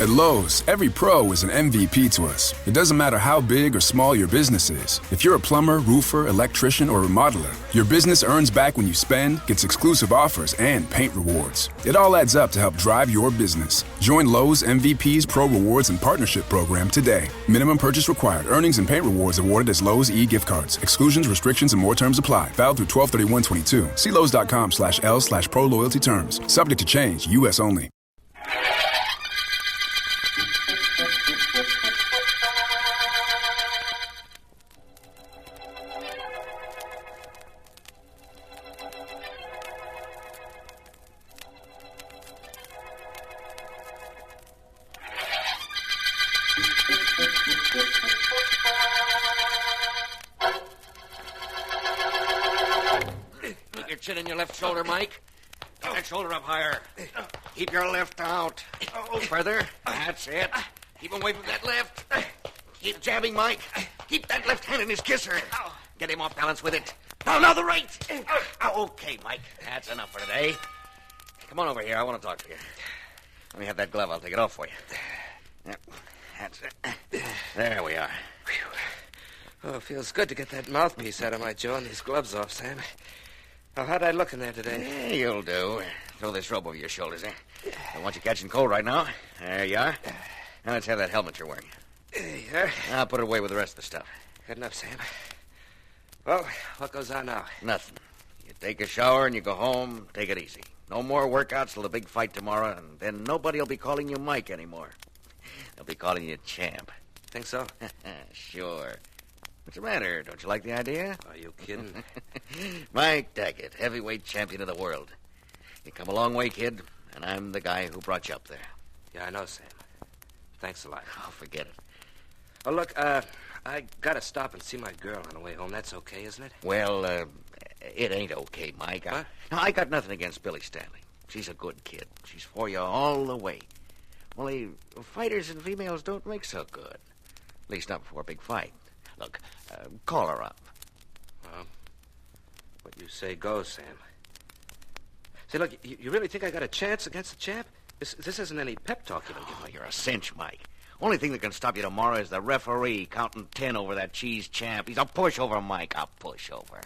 At Lowe's, every pro is an MVP to us. It doesn't matter how big or small your business is. If you're a plumber, roofer, electrician, or remodeler, your business earns back when you spend, gets exclusive offers, and paint rewards. It all adds up to help drive your business. Join Lowe's MVP's Pro Rewards and Partnership Program today. Minimum purchase required. Earnings and paint rewards awarded as Lowe's e-gift cards. Exclusions, restrictions, and more terms apply. Valid through 12/31/22. See Lowes.com/L/Pro Loyalty terms. Subject to change. U.S. only. Chin in your left shoulder, Mike. Get that shoulder up higher. Keep your left out. Further. That's it. Keep away from that left. Keep jabbing, Mike. Keep that left hand in his kisser. Get him off balance with it. Now the right. Okay, Mike. That's enough for today. Come on over here. I want to talk to you. Let me have that glove. I'll take it off for you. That's it. There we are. Oh, it feels good to get that mouthpiece out of my jaw and these gloves off, Sam. Oh, how'd I look in there today? Yeah, you'll do. Throw this robe over your shoulders, eh? I want you catching cold right now. There you are. Now let's have that helmet you're wearing. Yeah. I'll put it away with the rest of the stuff. Good enough, Sam. Well, what goes on now? Nothing. You take a shower and you go home. Take it easy. No more workouts till the big fight tomorrow, and then nobody will be calling you Mike anymore. They'll be calling you Champ. Think so? Sure. What's the matter? Don't you like the idea? Are you kidding? Mike Daggett, heavyweight champion of the world. You come a long way, kid, and I'm the guy who brought you up there. Yeah, I know, Sam. Thanks a lot. Oh, forget it. Oh, look, I gotta stop and see my girl on the way home. That's okay, isn't it? Well, it ain't okay, Mike. What? I got nothing against Billy Stanley. She's a good kid. She's for you all the way. Only fighters and females don't make so good. At least not before a big fight. Look, call her up. Well, what you say goes, Sam. Say, look, you really think I got a chance against the champ? This isn't any pep talk you don't give me. You're a cinch, Mike. Only thing that can stop you tomorrow is the referee counting 10 over that cheese champ. He's a pushover, Mike, a pushover.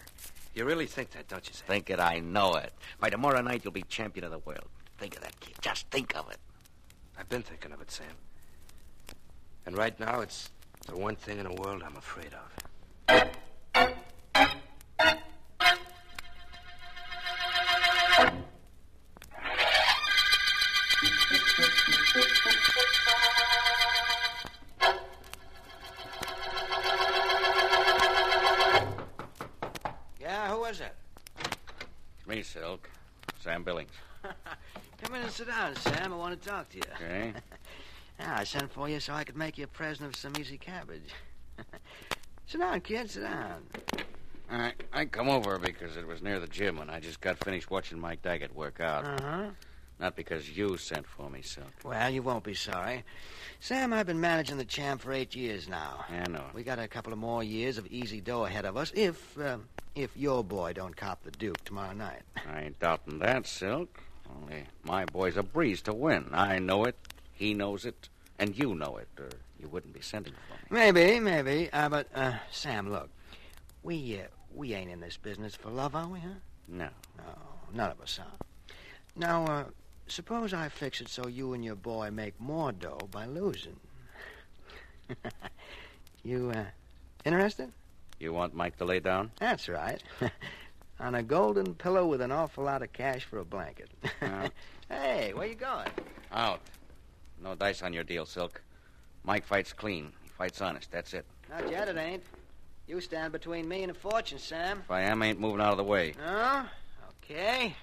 You really think that, don't you, Sam? Think it, I know it. By tomorrow night, you'll be champion of the world. Think of that, kid. Just think of it. I've been thinking of it, Sam. And right now, it's the one thing in the world I'm afraid of. Yeah, who was it? It's me, Silk. Sam Billings. Come in and sit down, Sam. I want to talk to you. Okay. Yeah, I sent for you so I could make you a present of some easy cabbage. Sit down, kid, sit down. I come over because it was near the gym and I just got finished watching Mike Daggett work out. Uh-huh. Not because you sent for me, Silk. Well, you won't be sorry. Sam, I've been managing the champ for 8 years now. I know. We got a couple of more years of easy dough ahead of us if your boy don't cop the Duke tomorrow night. I ain't doubting that, Silk. Only my boy's a breeze to win. I know it, he knows it, and you know it, or you wouldn't be sending for me. Maybe. But, Sam, look, we ain't in this business for love, are we, huh? No. No, none of us are. Now, suppose I fix it so you and your boy make more dough by losing. You, interested? You want Mike to lay down? That's right. On a golden pillow with an awful lot of cash for a blanket. Hey, where you going? Out. No dice on your deal, Silk. Mike fights clean. He fights honest. That's it. Not yet, it ain't. You stand between me and a fortune, Sam. If I am, I ain't moving out of the way. Oh? Okay.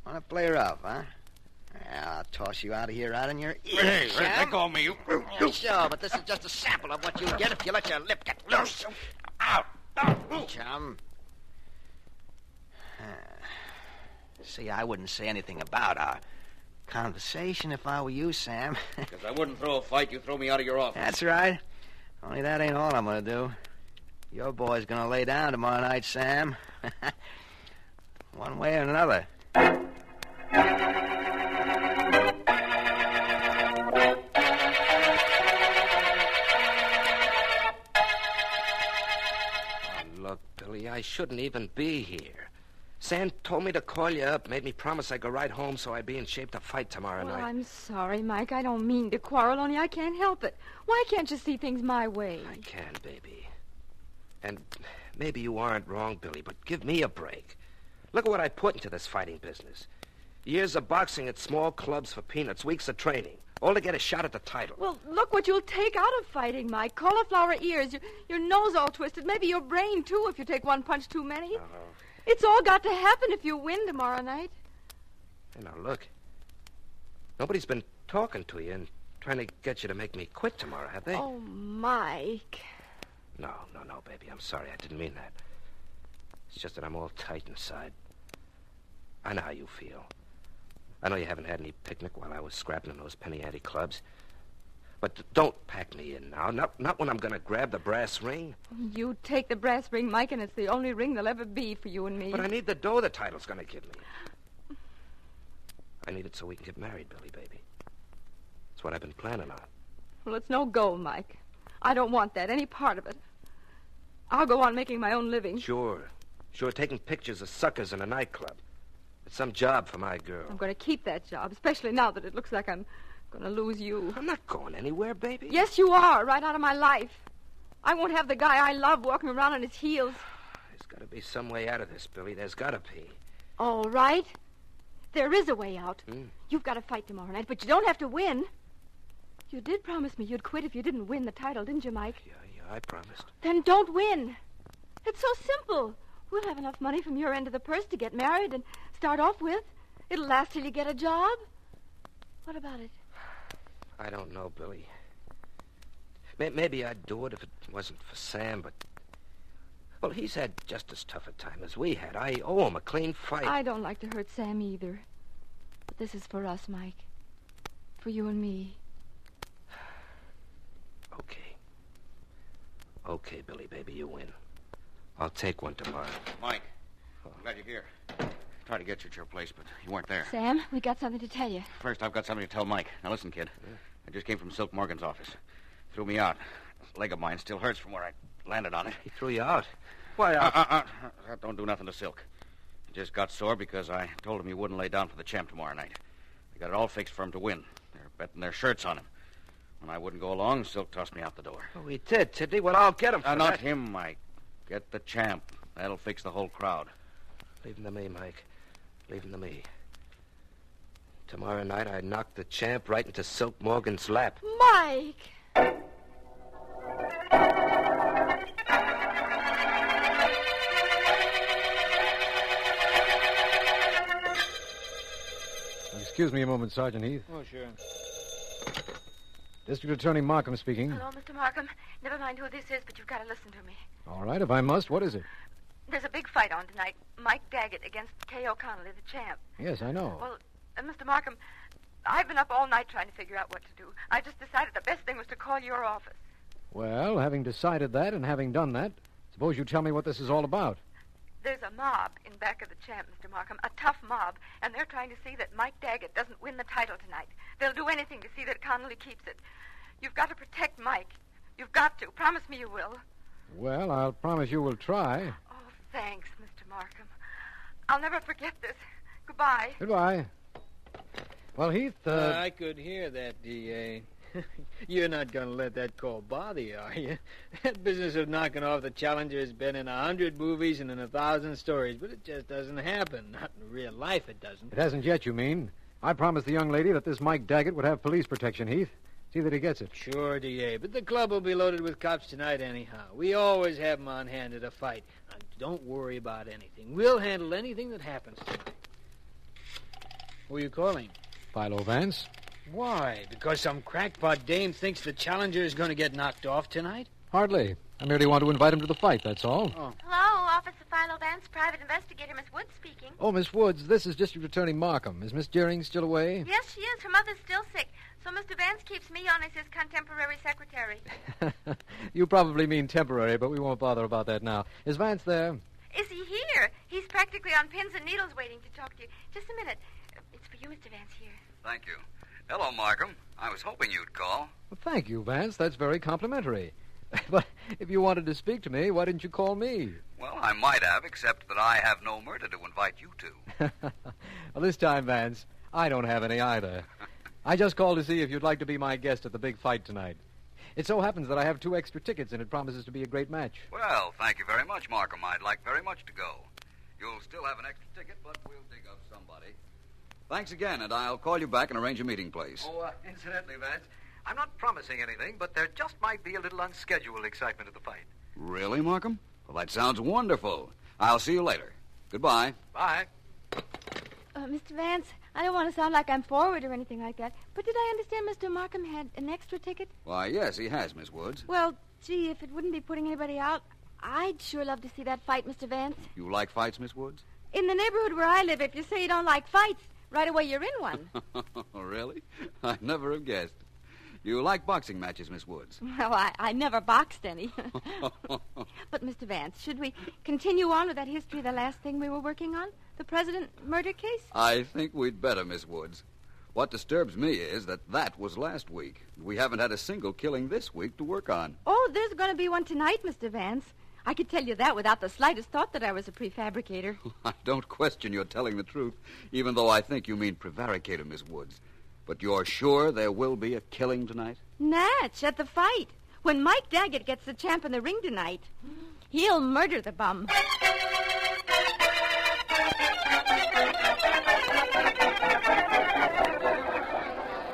Want to play her up, huh? Yeah, I'll toss you out of here right in your ear. Hey, Sam. let go of me, you. Yeah, sure, but this is just a sample of what you'll get if you let your lip get loose. Out. Chum. See, I wouldn't say anything about our conversation if I were you, Sam. Because I wouldn't throw a fight, you throw me out of your office. That's right. Only that ain't all I'm going to do. Your boy's going to lay down tomorrow night, Sam. One way or another. shouldn't even be here. Sam told me to call you up, made me promise I'd go right home so I'd be in shape to fight tomorrow Well, night. I'm sorry, Mike. I don't mean to quarrel, only I can't help it. Why can't you see things my way? I can, baby. And maybe you aren't wrong, Billy, but give me a break. Look at what I put into this fighting business. Years of boxing at small clubs for peanuts, weeks of training, all to get a shot at the title. Well, look what you'll take out of fighting, Mike. Cauliflower ears, your nose all twisted, maybe your brain, too, if you take one punch too many. It's all got to happen if you win tomorrow night. Hey, now, look. Nobody's been talking to you and trying to get you to make me quit tomorrow, have they? Oh, Mike. No, baby. I'm sorry. I didn't mean that. It's just that I'm all tight inside. I know how you feel. I know you haven't had any picnic while I was scrapping in those penny ante clubs. But don't pack me in now. Not when I'm going to grab the brass ring. You take the brass ring, Mike, and it's the only ring there'll ever be for you and me. But I need the dough the title's going to give me. I need it so we can get married, Billy, baby. That's what I've been planning on. Well, it's no go, Mike. I don't want that, any part of it. I'll go on making my own living. Sure, taking pictures of suckers in a nightclub. It's some job for my girl. I'm going to keep that job, especially now that it looks like I'm going to lose you. I'm not going anywhere, baby. Yes, you are, right out of my life. I won't have the guy I love walking around on his heels. There's got to be some way out of this, Billy. There's got to be. All right. There is a way out. You've got to fight tomorrow night, but you don't have to win. You did promise me you'd quit if you didn't win the title, didn't you, Mike? Yeah, I promised. Then don't win. It's so simple. We'll have enough money from your end of the purse to get married and start off with. It'll last till you get a job. What about it? I don't know, Billy. Maybe I'd do it if it wasn't for Sam, but... Well, he's had just as tough a time as we had. I owe him a clean fight. I don't like to hurt Sam either. But this is for us, Mike. For you and me. Okay, Billy, baby, you win. I'll take one tomorrow. Mike, I'm glad you're here. Tried to get you at your place, but you weren't there. Sam, we got something to tell you. First, I've got something to tell Mike. Now, listen, kid. I just came from Silk Morgan's office. Threw me out. This leg of mine still hurts from where I landed on it. He threw you out? Why, That don't do nothing to Silk. He just got sore because I told him he wouldn't lay down for the champ tomorrow night. They got it all fixed for him to win. They're betting their shirts on him. When I wouldn't go along, Silk tossed me out the door. Oh, he did, Tidney. Well, I'll get him for Not that. him, Mike. Get the champ. That'll fix the whole crowd. Leave him to me, Mike. Leave him to me. Tomorrow night, I knock the champ right into Silk Morgan's lap. Mike! Excuse me a moment, Sergeant Heath. Oh, sure. District Attorney Markham speaking. Hello, Mr. Markham. Never mind who this is, but you've got to listen to me. All right, if I must, what is it? There's a big fight on tonight. Mike Daggett against K.O. Connolly, the champ. Yes, I know. Well, Mr. Markham, I've been up all night trying to figure out what to do. I just decided the best thing was to call your office. Well, having decided that and having done that, suppose you tell me what this is all about. There's a mob in back of the champ, Mr. Markham, a tough mob, and they're trying to see that Mike Daggett doesn't win the title tonight. They'll do anything to see that Connolly keeps it. You've got to protect Mike. You've got to. Promise me you will. Well, I'll promise you will try. Oh, thanks, Mr. Markham. I'll never forget this. Goodbye. Goodbye. Well, Heath, I could hear that, D.A. You're not going to let that call bother you, are you? That business of knocking off the challenger has been in 100 movies and in 1,000 stories, but it just doesn't happen. Not in real life, it doesn't. It hasn't yet, you mean? I promised the young lady that this Mike Daggett would have police protection, Heath. See that he gets it. Sure, D.A., but the club will be loaded with cops tonight anyhow. We always have them on hand at a fight. Now, don't worry about anything. We'll handle anything that happens tonight. Who are you calling? Philo Vance. Why? Because some crackpot dame thinks the challenger is going to get knocked off tonight? Hardly. I merely want to invite him to the fight, that's all. Oh. Hello, Office of Philo Vance, private investigator Miss Wood speaking. Oh, Miss Woods, this is District Attorney Markham. Is Miss Deering still away? Yes, she is. Her mother's still sick, so Mr. Vance keeps me on as his contemporary secretary. You probably mean temporary, but we won't bother about that now. Is Vance there? Is he here? He's practically on pins and needles waiting to talk to you. Just a minute. It's for you, Mr. Vance, here. Thank you. Hello, Markham. I was hoping you'd call. Well, thank you, Vance. That's very complimentary. But if you wanted to speak to me, why didn't you call me? Well, I might have, except that I have no murder to invite you to. Well, this time, Vance, I don't have any either. I just called to see if you'd like to be my guest at the big fight tonight. It so happens that I have 2 extra tickets, and it promises to be a great match. Well, thank you very much, Markham. I'd like very much to go. You'll still have an extra ticket, but we'll dig up somebody. Thanks again, and I'll call you back and arrange a meeting place. Oh, incidentally, Vance, I'm not promising anything, but there just might be a little unscheduled excitement at the fight. Really, Markham? Well, that sounds wonderful. I'll see you later. Goodbye. Bye. Mr. Vance, I don't want to sound like I'm forward or anything like that, but did I understand Mr. Markham had an extra ticket? Why, yes, he has, Miss Woods. Well, gee, if it wouldn't be putting anybody out, I'd sure love to see that fight, Mr. Vance. You like fights, Miss Woods? In the neighborhood where I live, if you say you don't like fights, right away you're in one. Really? I never have guessed. You like boxing matches, Miss Woods? Well, I never boxed any. But, Mr. Vance, should we continue on with that history of the last thing we were working on? The President murder case? I think we'd better, Miss Woods. What disturbs me is that was last week. We haven't had a single killing this week to work on. Oh, there's going to be one tonight, Mr. Vance. I could tell you that without the slightest thought that I was a prefabricator. I don't question your telling the truth, even though I think you mean prevaricator, Miss Woods. But you're sure there will be a killing tonight? Natch, at the fight. When Mike Daggett gets the champ in the ring tonight, he'll murder the bum.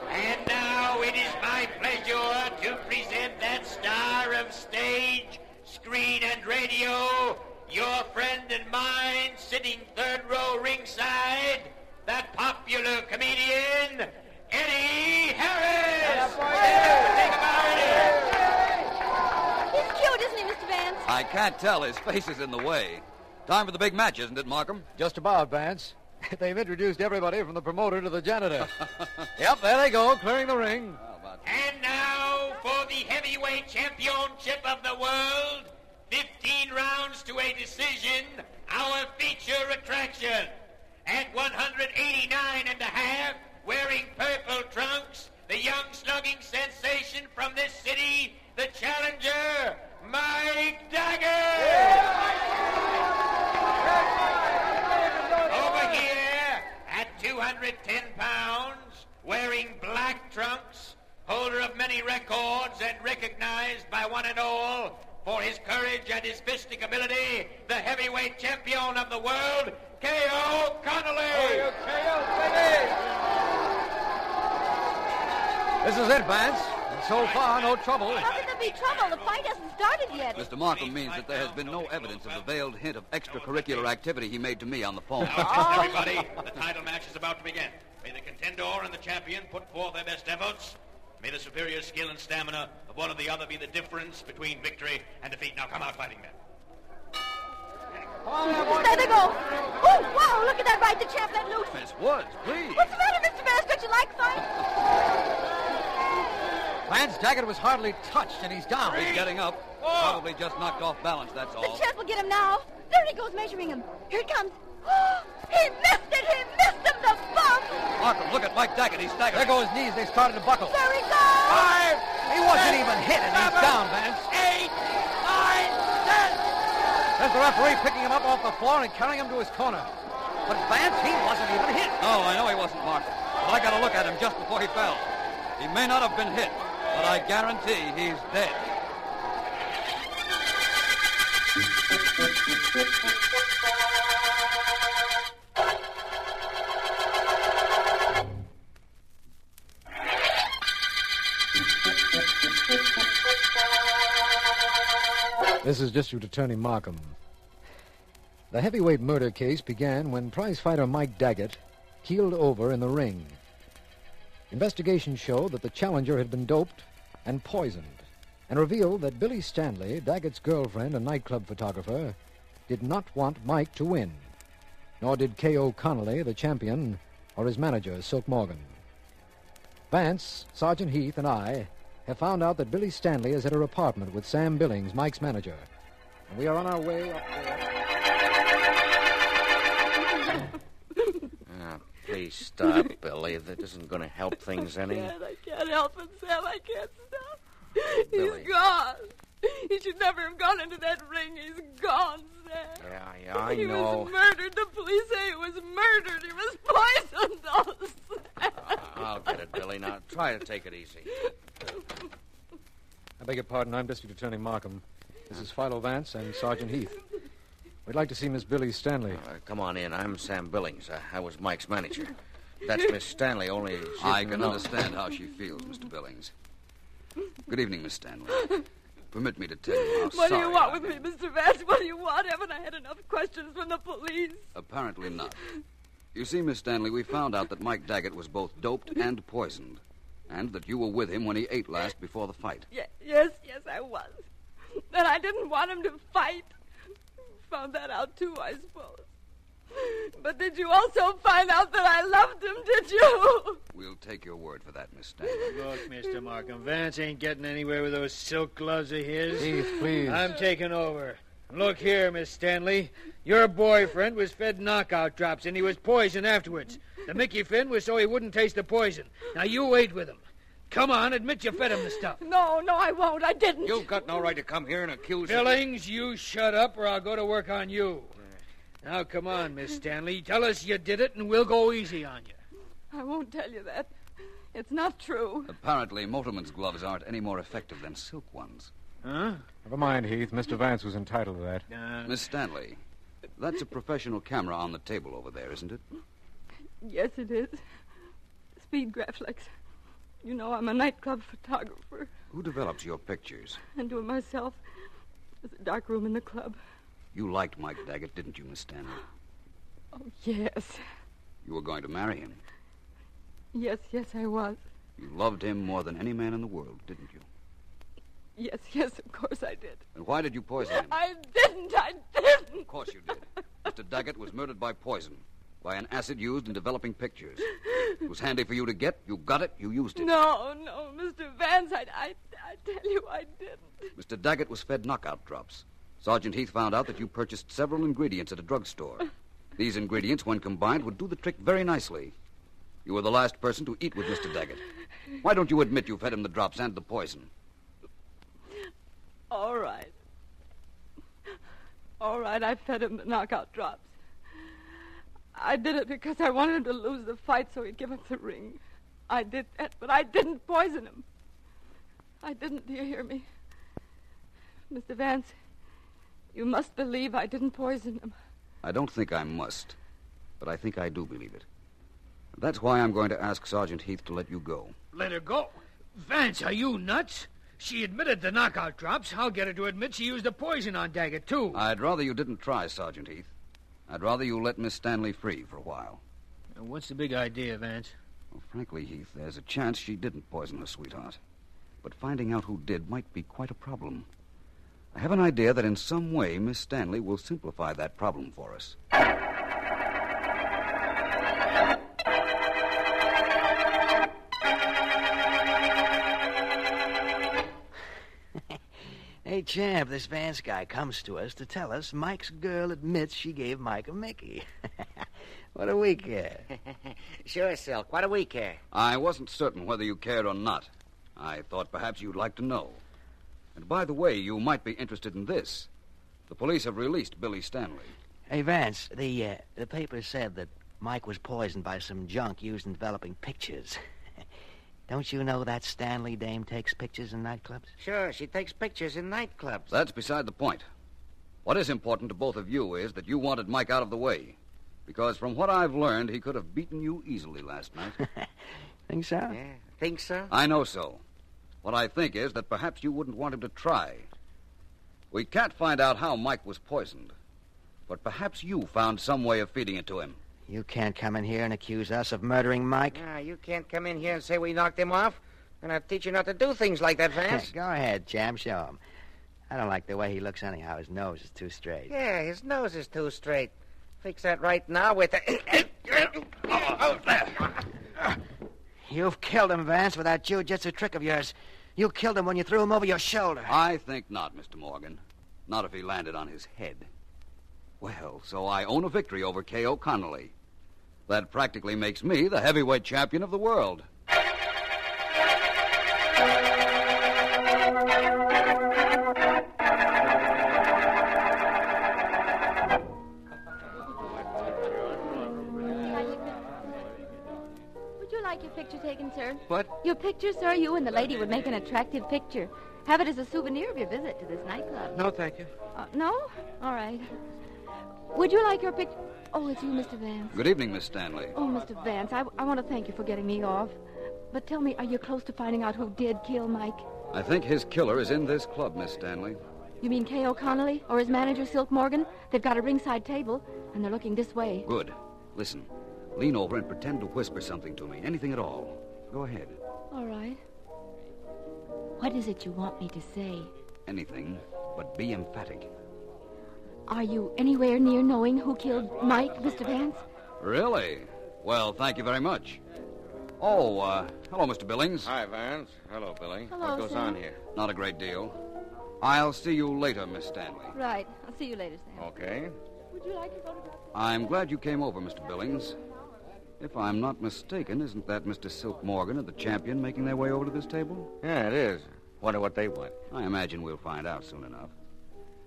And now it is my pleasure to present that star of stage, screen, and radio, your friend and mine, sitting third row ringside, that popular comedian, Eddie Harris! He's cute, isn't he, Mr. Vance? I can't tell. His face is in the way. Time for the big match, isn't it, Markham? Just about, Vance. They've introduced everybody from the promoter to the janitor. Yep, there they go, clearing the ring. And now for the heavyweight championship of the world, 15 rounds to a decision, our feature attraction. At 189 and a half, wearing purple trunks, the young slugging sensation from this city, the challenger, Mike Daggett! Over here, at 210 pounds, wearing black trunks, holder of many records and recognized by one and all for his courage and his fisting ability, the heavyweight champion of the world, K.O. Connolly! This is it, Vance. And so far, no trouble. How can there be trouble? The fight hasn't started yet. Mr. Markham means that there has been no evidence of the veiled hint of extracurricular activity he made to me on the phone. Now, just everybody, the title match is about to begin. May the contender and the champion put forth their best efforts. May the superior skill and stamina of one or the other be the difference between victory and defeat. Now, come out, fighting men. There they go. Oh, wow, look at that right, the champ let loose. Miss Woods, please. What's the matter, Mr. Vance? Don't you like fight? Vance Daggett was hardly touched, and he's down. He's getting up. Probably just knocked off balance, that's all. The champ will get him now. There he goes, measuring him. Here he comes. Oh, he missed it. He missed him, the bum. Markham, look at Mike Daggett. He's staggered. There go his knees. They started to buckle. There he goes. 5. He wasn't even hit, and he's down, Vance. 8, 9, 10. There's the referee picking him up off the floor and carrying him to his corner. But Vance, he wasn't even hit. No, I know he wasn't, Markham. But I got to look at him just before he fell. He may not have been hit, but I guarantee he's dead. This is District Attorney Markham. The heavyweight murder case began when prizefighter Mike Daggett keeled over in the ring. Investigations showed that the challenger had been doped and poisoned, and revealed that Billy Stanley, Daggett's girlfriend and nightclub photographer, did not want Mike to win, nor did K.O. Connolly, the champion, or his manager, Silk Morgan. Vance, Sergeant Heath, and I have found out that Billy Stanley is at her apartment with Sam Billings, Mike's manager, and we are on our way up there. Please stop, Billy. That isn't going to help things any. I can't help it, Sam. I can't stop. Billy. He's gone. He should never have gone into that ring. He's gone, Sam. Yeah, I He know. was murdered. The police say he was murdered. He was poisoned. Oh, Sam. I'll get it, Billy. Now, try to take it easy. I beg your pardon. I'm District Attorney Markham. This is Philo Vance and Sergeant Heath. We'd like to see Miss Billy Stanley. Come on in. I'm Sam Billings. I was Mike's manager. That's Miss Stanley, only... I can understand how she feels, Mr. Billings. Good evening, Miss Stanley. Permit me to tell you how What do sorry you want I with me, am. Mr. Vance? What do you want? Haven't I had enough questions from the police? Apparently not. You see, Miss Stanley, we found out that Mike Daggett was both doped and poisoned, and that you were with him when he ate last before the fight. Yes, I was. And I didn't want him to fight. Found that out, too, I suppose. But did you also find out that I loved him, did you? We'll take your word for that, Miss Stanley. Look, Mr. Markham, Vance ain't getting anywhere with those silk gloves of his. Heath, please. I'm taking over. Look here, Miss Stanley. Your boyfriend was fed knockout drops, and he was poisoned afterwards. The Mickey Finn was so he wouldn't taste the poison. Now, you ate with him. Come on, admit you fed him the stuff. No, I won't. I didn't. You've got no right to come here and accuse... Billings, you shut up or I'll go to work on you. Now, come on, Miss Stanley. Tell us you did it, and we'll go easy on you. I won't tell you that. It's not true. Apparently, motorman's gloves aren't any more effective than silk ones. Huh? Never mind, Heath. Mr. Vance was entitled to that. Miss Stanley, that's a professional camera on the table over there, isn't it? Yes, it is. Speed Graflex. You know, I'm a nightclub photographer. Who develops your pictures? I do it myself. There's a dark room in the club. You liked Mike Daggett, didn't you, Miss Stanley? Oh, yes. You were going to marry him. Yes, I was. You loved him more than any man in the world, didn't you? Yes, of course I did. And why did you poison him? I didn't. Of course you did. Mr. Daggett was murdered by poison, by an acid used in developing pictures. It was handy for you to get. You got it. You used it. No, Mr. Vance, I tell you I didn't. Mr. Daggett was fed knockout drops. Sergeant Heath found out that you purchased several ingredients at a drugstore. These ingredients, when combined, would do the trick very nicely. You were the last person to eat with Mr. Daggett. Why don't you admit you fed him the drops and the poison? All right, I fed him the knockout drops. I did it because I wanted him to lose the fight so he'd give up the ring. I did that, but I didn't poison him. I didn't, do you hear me? Mr. Vance, you must believe I didn't poison him. I don't think I must, but I think I do believe it. That's why I'm going to ask Sergeant Heath to let you go. Let her go? Vance, are you nuts? She admitted the knockout drops. I'll get her to admit she used the poison on Daggett, too. I'd rather you didn't try, Sergeant Heath. I'd rather you let Miss Stanley free for a while. What's the big idea, Vance? Well, frankly, Heath, there's a chance she didn't poison her sweetheart. But finding out who did might be quite a problem. I have an idea that in some way Miss Stanley will simplify that problem for us. Hey, champ, this Vance guy comes to us to tell us Mike's girl admits she gave Mike a Mickey. What do we care? Sure, Silk. What do we care? I wasn't certain whether you cared or not. I thought perhaps you'd like to know. And by the way, you might be interested in this. The police have released Billy Stanley. Hey, Vance, the paper said that Mike was poisoned by some junk used in developing pictures. Don't you know that Stanley dame takes pictures in nightclubs? Sure, she takes pictures in nightclubs. That's beside the point. What is important to both of you is that you wanted Mike out of the way. Because from what I've learned, he could have beaten you easily last night. Think so? Yeah, think so? I know so. What I think is that perhaps you wouldn't want him to try. We can't find out how Mike was poisoned. But perhaps you found some way of feeding it to him. You can't come in here and accuse us of murdering Mike. You can't come in here and say we knocked him off. And I'll teach you not to do things like that, Vance. Go ahead, champ, show him. I don't like the way he looks anyhow. His nose is too straight. Yeah, his nose is too straight. Fix that right now with the... You've killed him, Vance, with that jiu-jitsu trick of yours. You killed him when you threw him over your shoulder. I think not, Mr. Morgan. Not if he landed on his head. Well, so I own a victory over K.O. Connolly. That practically makes me the heavyweight champion of the world. like your picture taken, sir? What? Your picture, sir, you and the lady would make an attractive picture. Have it as a souvenir of your visit to this nightclub. No, thank you. No? All right. Would you like your picture? Oh, it's you, Mr. Vance. Good evening, Miss Stanley. Oh, Mr. Vance, I want to thank you for getting me off. But tell me, are you close to finding out who did kill Mike? I think his killer is in this club, Miss Stanley. You mean K.O. Connolly or his manager, Silk Morgan? They've got a ringside table, and they're looking this way. Good. Listen, lean over and pretend to whisper something to me. Anything at all. Go ahead. All right. What is it you want me to say? Anything, but be emphatic. Are you anywhere near knowing who killed Mike, Mr. Vance? Really? Well, thank you very much. Oh, hello, Mr. Billings. Hi, Vance. Hello, Billy. Hello, what goes Sam. on here? Not a great deal. I'll see you later, Miss Stanley. Right. I'll see you later, Sam. Okay. Would you like your photograph? I'm glad you came over, Mr. Billings. If I'm not mistaken, isn't that Mr. Silk Morgan and the champion making their way over to this table? Yeah, it is. Wonder what they want. I imagine we'll find out soon enough.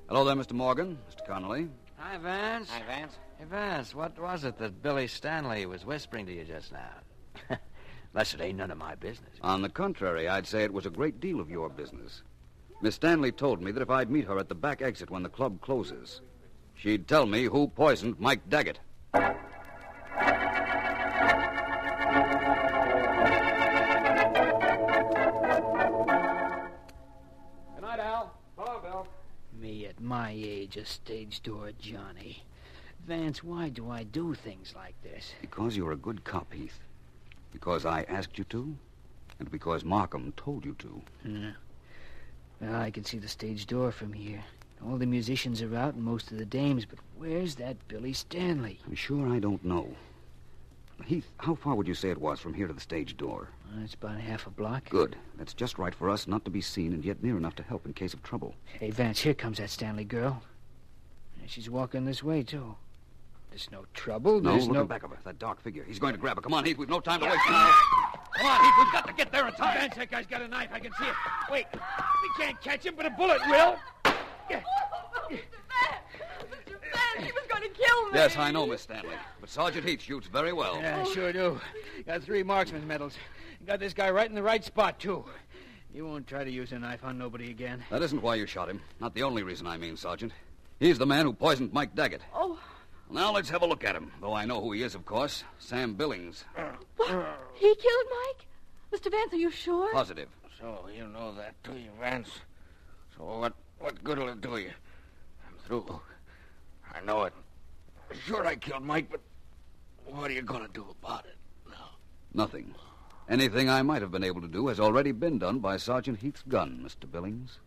Hello there, Mr. Morgan, Mr. Connolly. Hi, Vance. Hi, Vance. Hey, Vance, what was it that Billy Stanley was whispering to you just now? Unless it ain't none of my business. On the contrary, I'd say it was a great deal of your business. Miss Stanley told me that if I'd meet her at the back exit when the club closes, she'd tell me who poisoned Mike Daggett. Good night, Al. Hello, Bill. Me at my age, a stage door Johnny. Vance, why do I do things like this? Because you're a good cop, Heath. Because I asked you to, and because Markham told you to. Yeah. Well, I can see the stage door from here. All the musicians are out and most of the dames, but where's that Billy Stanley? I'm sure I don't know. Heath, how far would you say it was from here to the stage door? It's about half a block. Good. That's just right for us not to be seen and yet near enough to help in case of trouble. Hey, Vance, here comes that Stanley girl. She's walking this way, too. There's no trouble. No, There's look no... in back of her. That dark figure. He's going to grab her. Come on, Heath. We've no time to waste now. Come on, Heath. We've got to get there in time. Vance, that guy's got a knife. I can see it. Wait. We can't catch him, but a bullet will. Mr. Vance, he was going to kill me. Yes, I know, Miss Stanley. But Sergeant Heath shoots very well. Yeah, I sure do. Got 3 marksman's medals. Got this guy right in the right spot, too. You won't try to use a knife on nobody again. That isn't why you shot him. Not the only reason, I mean, Sergeant. He's the man who poisoned Mike Daggett. Oh. Now let's have a look at him. Though I know who he is, of course. Sam Billings. What? He killed Mike? Mr. Vance, are you sure? Positive. So you know that, do you, Vance? So what good will it do you? I'm through. I know it. Sure I killed Mike, but what are you going to do about it? No. Nothing. Anything I might have been able to do has already been done by Sergeant Heath's gun, Mr. Billings.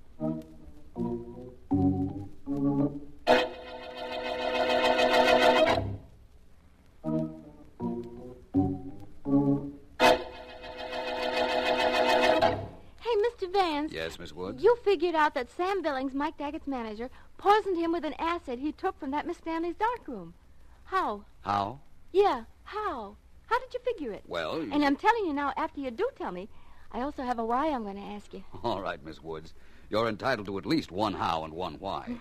Vance. Yes, Miss Woods? You figured out that Sam Billings, Mike Daggett's manager, poisoned him with an acid he took from that Miss Stanley's darkroom. How? How? Yeah, how? How did you figure it? Well, And I'm telling you now, after you do tell me, I also have a why I'm going to ask you. All right, Miss Woods. You're entitled to at least one how and one why.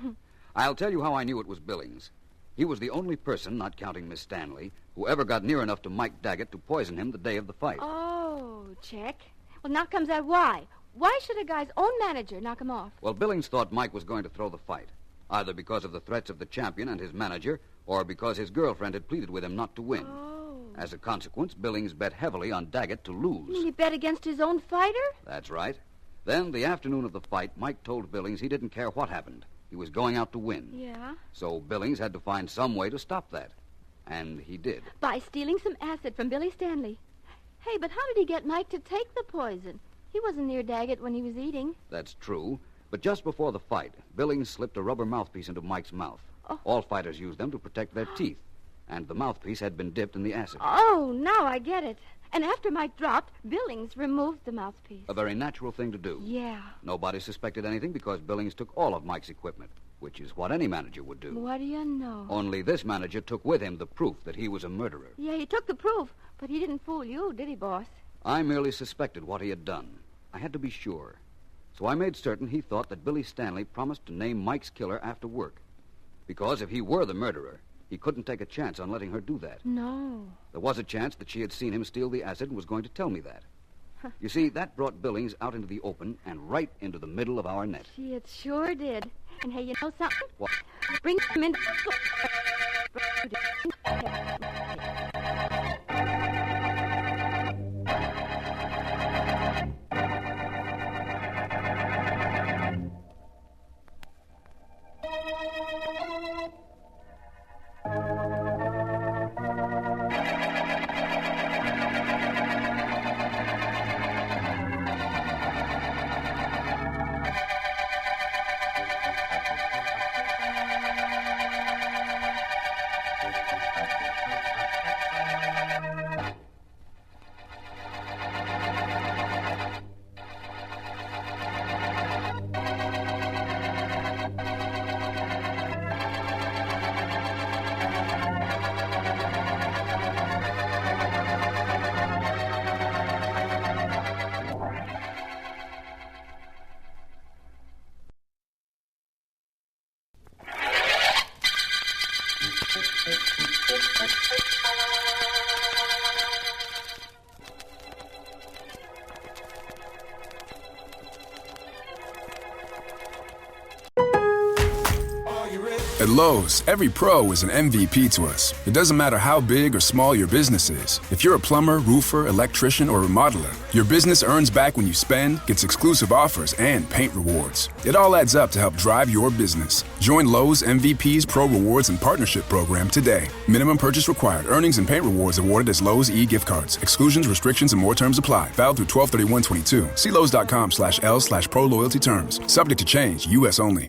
I'll tell you how I knew it was Billings. He was the only person, not counting Miss Stanley, who ever got near enough to Mike Daggett to poison him the day of the fight. Oh, check. Well, now comes that why. Why should a guy's own manager knock him off? Well, Billings thought Mike was going to throw the fight, either because of the threats of the champion and his manager, or because his girlfriend had pleaded with him not to win. Oh. As a consequence, Billings bet heavily on Daggett to lose. You mean he bet against his own fighter? That's right. Then, the afternoon of the fight, Mike told Billings he didn't care what happened. He was going out to win. Yeah? So Billings had to find some way to stop that. And he did. By stealing some acid from Billy Stanley. Hey, but how did he get Mike to take the poison? He wasn't near Daggett when he was eating. That's true. But just before the fight, Billings slipped a rubber mouthpiece into Mike's mouth. Oh. All fighters use them to protect their teeth. And the mouthpiece had been dipped in the acid. Oh, now I get it. And after Mike dropped, Billings removed the mouthpiece. A very natural thing to do. Yeah. Nobody suspected anything because Billings took all of Mike's equipment, which is what any manager would do. What do you know? Only this manager took with him the proof that he was a murderer. Yeah, he took the proof, but he didn't fool you, did he, boss? I merely suspected what he had done. I had to be sure. So I made certain he thought that Billy Stanley promised to name Mike's killer after work. Because if he were the murderer, He couldn't take a chance on letting her do that. No. There was a chance that she had seen him steal the acid and was going to tell me that. You see, that brought Billings out into the open and right into the middle of our net. Gee, it sure did. And hey, you know something? What? Bring him in. At Lowe's, every pro is an MVP to us. It doesn't matter how big or small your business is. If you're a plumber, roofer, electrician, or remodeler, your business earns back when you spend, gets exclusive offers, and paint rewards. It all adds up to help drive your business. Join Lowe's MVP's Pro Rewards and Partnership Program today. Minimum purchase required. Earnings and paint rewards awarded as Lowe's e-gift cards. Exclusions, restrictions, and more terms apply. Valid through 12/31/22. See Lowe's.com/L/Pro Loyalty terms. Subject to change. U.S. only.